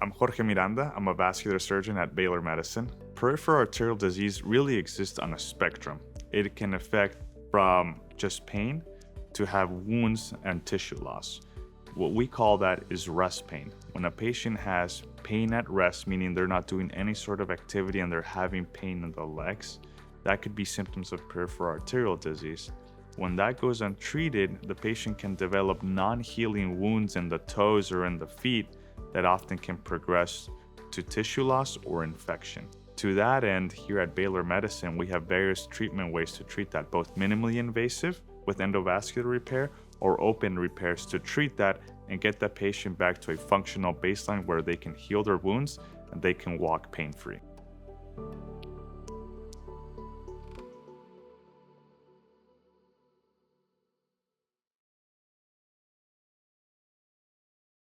I'm Jorge Miranda. I'm a vascular surgeon at Baylor Medicine. Peripheral arterial disease really exists on a spectrum. It can affect from just pain to have wounds and tissue loss. What we call that is rest pain. When a patient has pain at rest, meaning they're not doing any sort of activity and they're having pain in the legs, that could be symptoms of peripheral arterial disease. When that goes untreated, the patient can develop non-healing wounds in the toes or in the feet that often can progress to tissue loss or infection. To that end, here at Baylor Medicine, we have various treatment ways to treat that, both minimally invasive with endovascular repair or open repairs to treat that and get the patient back to a functional baseline where they can heal their wounds and they can walk pain-free.